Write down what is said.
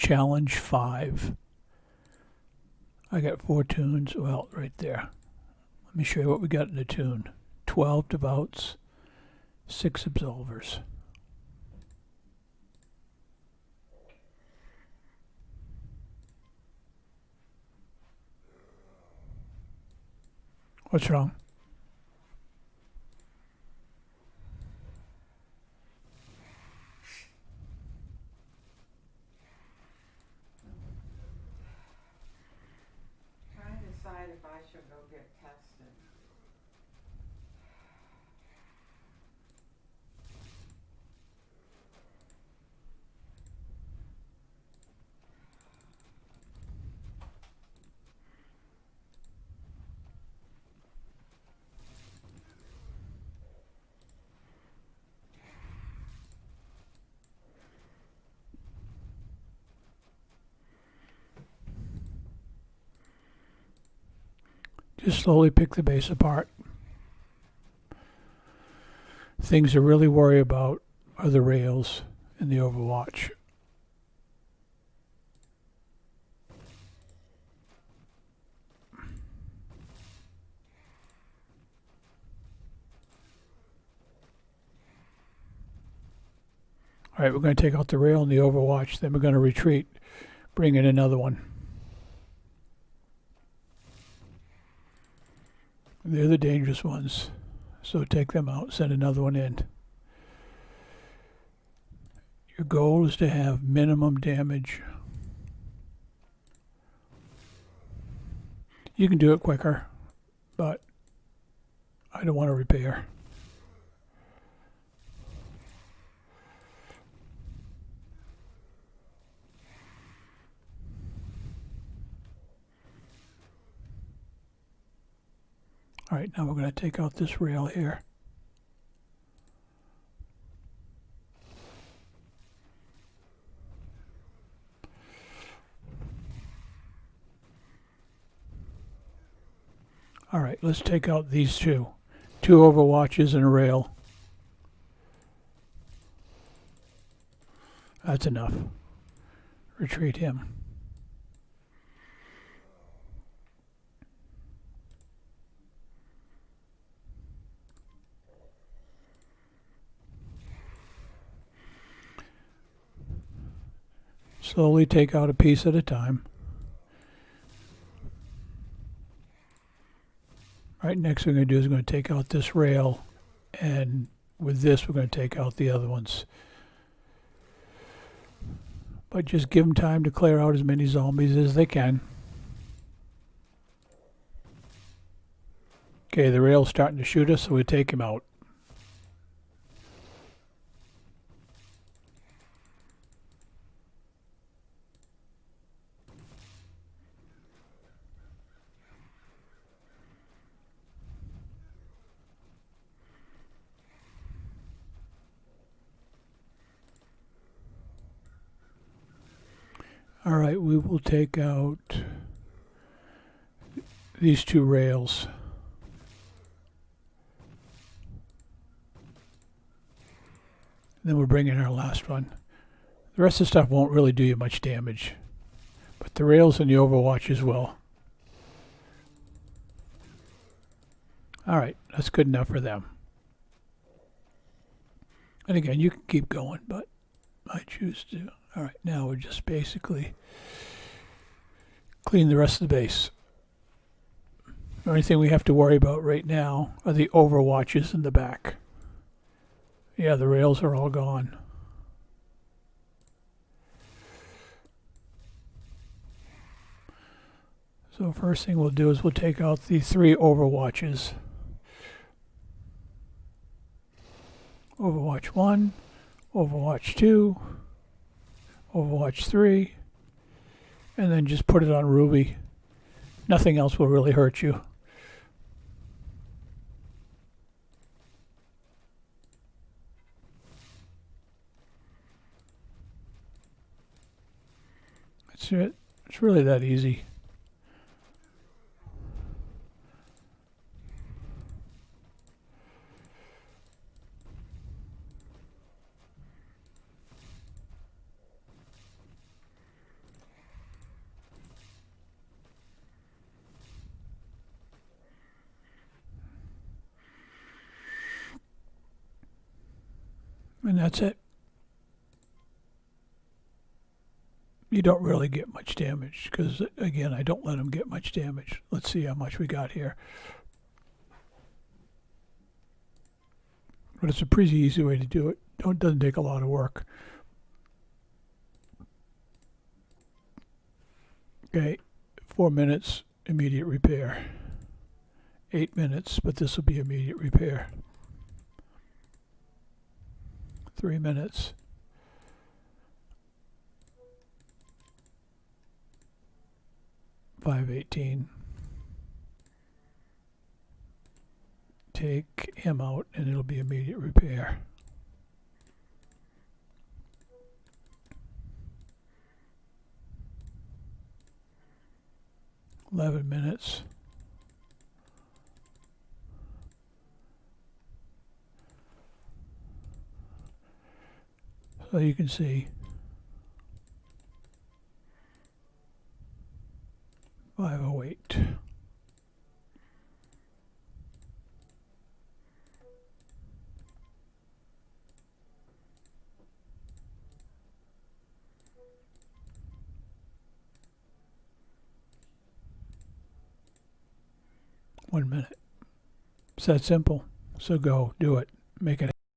Challenge 5. I got 4 tunes, well, right there. Let me show you what we got in the tune. 12 devoutes, 6 absolvers. What's wrong? Trying to decide if I should go get tested. Just slowly pick the bass apart. Things to really worry about are the rails and the overwatch. All right, we're going to take out the rail and the overwatch, then we're going to retreat, bring in another one. They're the dangerous ones, so take them out, send another one in. Your goal is to have minimum damage. You can do it quicker, but I don't want to repair. All right, now we're going to take out this rail here. All right, let's take out these two. 2 overwatches and a rail. That's enough. Retreat him. Slowly take out a piece at a time. Right, next we're going to do is we're going to take out this rail, and with this we're going to take out the other ones. But just give them time to clear out as many zombies as they can. Okay, the rail's starting to shoot us, so we take him out. All right, we will take out these 2 rails. Then we'll bring in our last one. The rest of the stuff won't really do you much damage, but the rails and the overwatches will. All right, that's good enough for them. And again, you can keep going, but I choose to. All right, now we're just basically clean the rest of the base. The only thing we have to worry about right now are the overwatches in the back. Yeah, the rails are all gone. So first thing we'll do is we'll take out the 3 overwatches. Overwatch 1, Overwatch 2, Overwatch 3, and then just put it on Ruby. Nothing else will really hurt you. That's it. It's really that easy. And that's it. You don't really get much damage because, again, I don't let them get much damage. Let's see how much we got here. But it's a pretty easy way to do it. It doesn't take a lot of work. Okay, 4 minutes, immediate repair. 8 minutes, but this will be immediate repair. 3 minutes. 5:18. Take him out and it'll be immediate repair. $11 minutes. So you can see 5:08. One minute. It's that simple. So go do it. Make it